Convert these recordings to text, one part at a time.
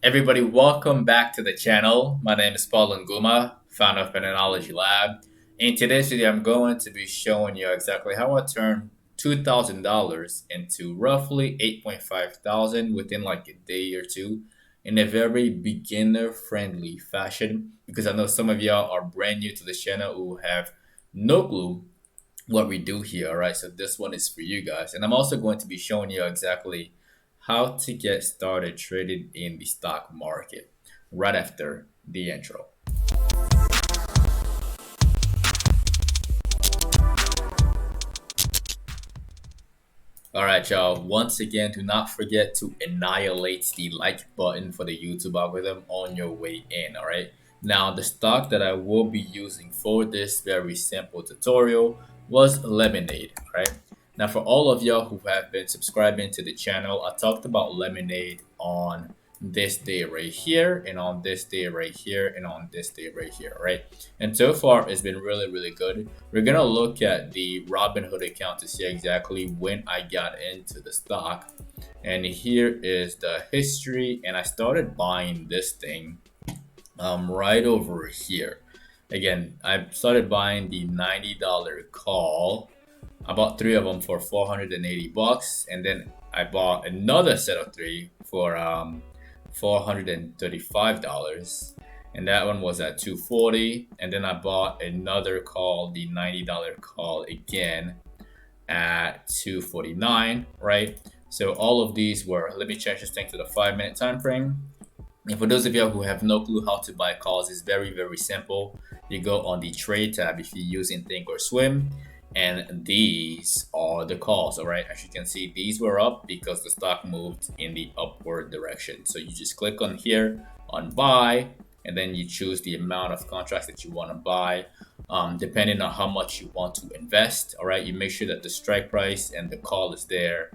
Everybody, welcome back to the channel. My name is Paul Nguma, founder of PATTERNOLOGY LAB. In today's video, I'm going to be showing you exactly how I turn $2,000 into roughly 8,500 within like a day or two in a very beginner-friendly fashion. Because I know some of y'all are brand new to the channel who have no clue what we do here. All right, so this one is for you guys, and I'm also going to be showing you exactly how to get started trading in the stock market right after the intro. All right, y'all. Once again, do not forget to annihilate the like button for the YouTube algorithm on your way in. All right. Now, the stock that I will be using for this very simple tutorial was Lemonade. Right. Now, for all of y'all who have been subscribing to the channel, I talked about Lemonade on this day right here, and on this day right here, and on this day right here, right? And so far, it's been really good. We're gonna look at the Robinhood account to see exactly when I got into the stock. And here is the history, and I started buying this thing right over here. Again, I started buying the $90 call. I bought three of them for 480 bucks, and then I bought another set of three for $435, and that one was at 240. And then I bought another call, the $90 call, again at 249, right? So all of these were, let me change this thing to the 5-minute time frame. And for those of you who have no clue how to buy calls, it's very simple. You go on the trade tab if you're using Think or Swim, and these are the calls. All right, as you can see, these were up because the stock moved in the upward direction. So you just click on here on buy, and then you choose the amount of contracts that you want to buy, depending on how much you want to invest. All right, you make sure that the strike price and the call is there,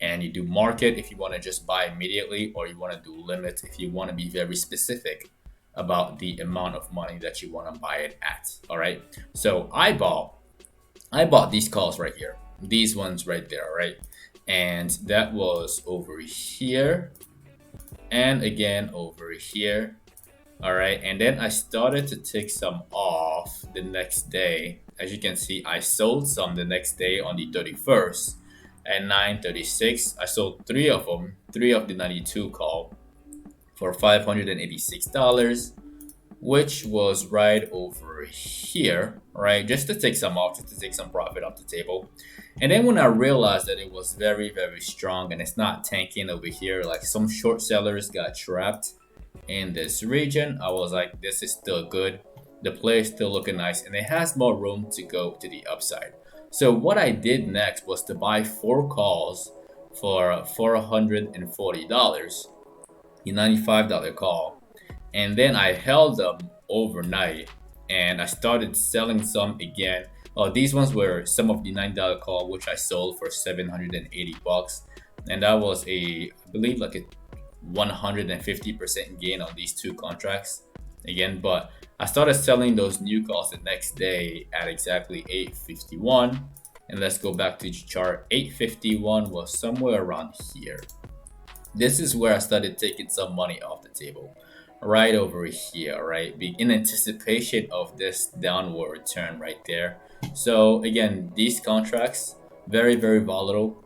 and you do market if you want to just buy immediately, or you want to do limits if you want to be very specific about the amount of money that you want to buy it at. All right, so I bought these calls right here, these ones right there, right? And that was over here, and again over here. All right, and then I started to take some off the next day. As you can see, I sold some the next day on the 31st at 9:36. I sold three of them, three of the 92 call for $586, which was right over here, right? Just to take some off, just to take some profit off the table. And then when I realized that it was very strong and it's not tanking over here, like some short sellers got trapped in this region, I was like, this is still good. The play is still looking nice, and it has more room to go to the upside. So what I did next was to buy 4 calls for $440, the $95 call. And then I held them overnight, and I started selling some again. Oh, these ones were some of the $9 call, which I sold for 780 bucks. And that was I believe like a 150% gain on these 2 contracts again. But I started selling those new calls the next day at exactly 851. And let's go back to the chart. 851 was somewhere around here. This is where I started taking some money off the table, right over here, right, in anticipation of this downward turn right there. So again, these contracts very volatile,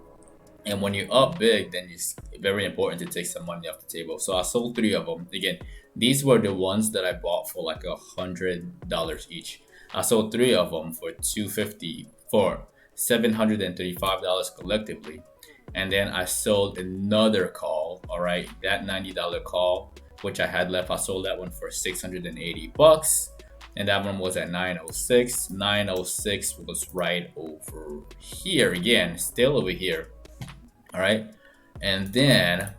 and when you're up big, then it's very important to take some money off the table. So I sold 3 of them. Again, these were the ones that I bought for like $100 each. I sold 3 of them for $250 for $735 collectively. And then I sold another call, all right, that $90 call, which I had left. I sold that one for 680 bucks, and that one was at 906. 906 was right over here again, still over here. All right, and then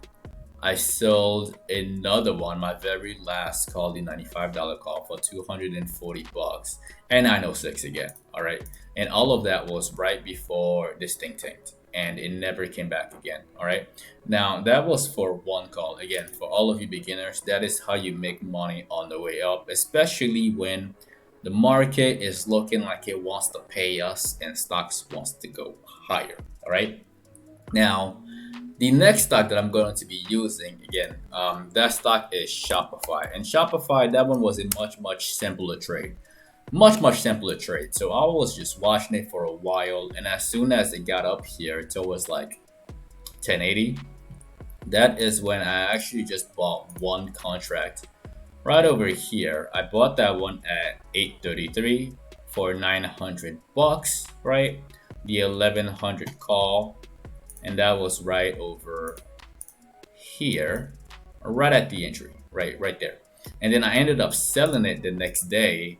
I sold another one, my very last call, the $95 call, for 240 bucks, and 906 again. All right, and all of that was right before this thing tanked, and it never came back again. All right, now that was for 1 call. Again, for all of you beginners, that is how you make money on the way up, especially when the market is looking like it wants to pay us and stocks wants to go higher. All right, now The next stock that I'm going to be using again, that stock is Shopify, and Shopify, that one was a much simpler trade, much simpler trade. So I was just watching it for a while, and as soon as it got up here towards like 1080, that is when I actually just bought one contract right over here. I bought that one at 833 for 900 bucks, right? The 1100 call, and that was right over here, right at the entry, right there. And then I ended up selling it the next day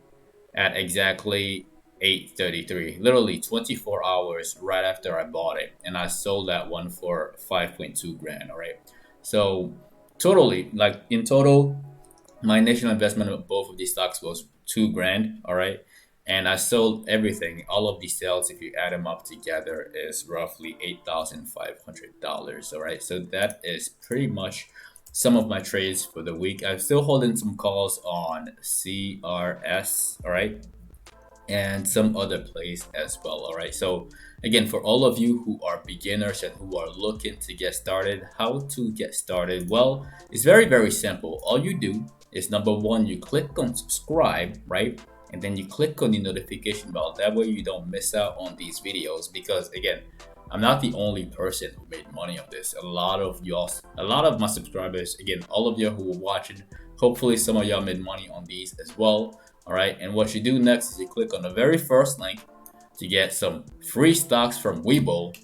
at exactly 8:33, literally 24 hours right after I bought it, and I sold that one for 5.2 grand. All right, so totally, like in total, my initial investment of both of these stocks was 2 grand. All right, and I sold everything. All of these sales, if you add them up together, is roughly $8,500. All right, so that is pretty much some of my trades for the week. I'm still holding some calls on CRS, all right, and some other plays as well. All right, so again, for all of you who are beginners and who are looking to get started, how to get started? Well, it's very simple. All you do is, number one, you click on subscribe, right? And then you click on the notification bell. That way you don't miss out on these videos, because again, I'm not the only person who made money on this. A lot of my subscribers, again, all of you who are watching, hopefully some of y'all made money on these as well. All right, and what you do next is you click on the very first link to get some free stocks from Webull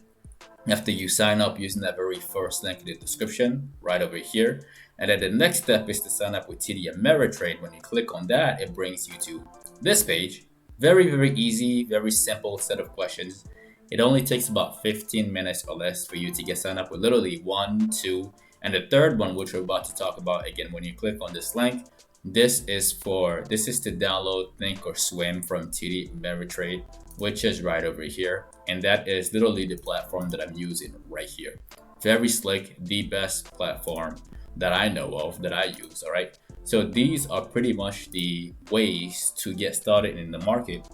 after you sign up using that very first link in the description right over here. And then the next step is to sign up with TD Ameritrade. When you click on that, it brings you to this page. Very easy, very simple set of questions. It only takes about 15 minutes or less for you to get signed up with literally 1, 2, and the third one, which we're about to talk about. Again, when you click on this link, this is to download Think or Swim from TD Ameritrade, which is right over here. And that is literally the platform that I'm using right here. Very slick, the best platform that I know of, that I use. All right, so these are pretty much the ways to get started in the market,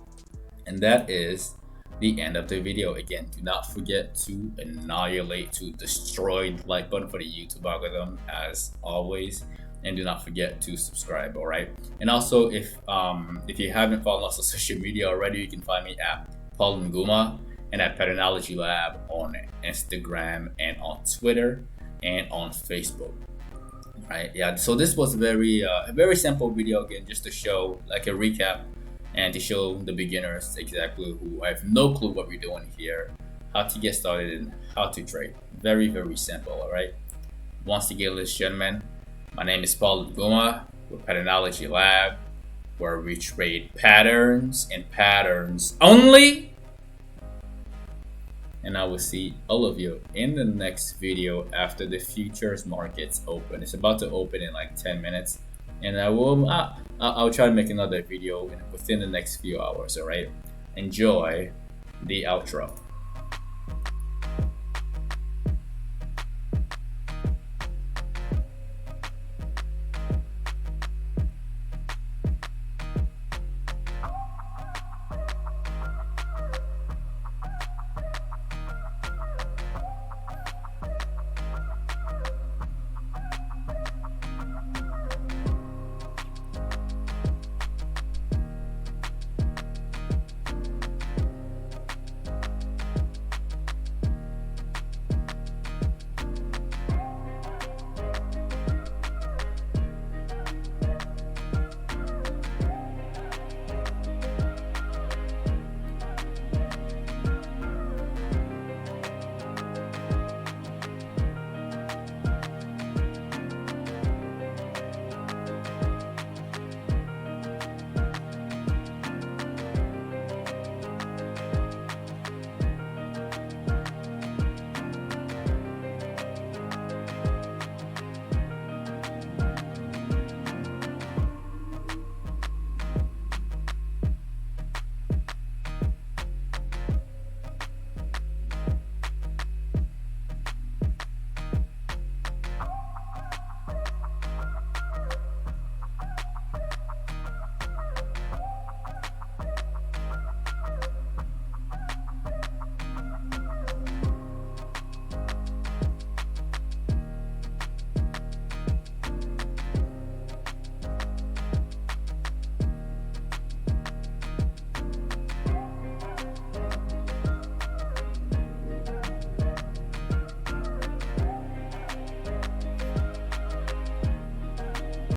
and that is the end of the video. Again, do not forget to destroy the like button for the YouTube algorithm as always, and do not forget to subscribe. All right, and also if you haven't followed us on social media already, you can find me at Paul Nguma and at PATTERNOLOGY LAB on Instagram and on Twitter and on Facebook. Right, yeah, so this was a very simple video, again, just to show like a recap and to show the beginners exactly who have no clue what we're doing here, how to get started and how to trade. Very simple. All right, once again, ladies and gentlemen, my name is Paul Nguma with PATTERNOLOGY LAB, where we trade patterns and patterns only. And I will see all of you in the next video after the futures markets open. It's about to open in like 10 minutes, and I'll try to make another video within the next few hours. All right, enjoy the outro.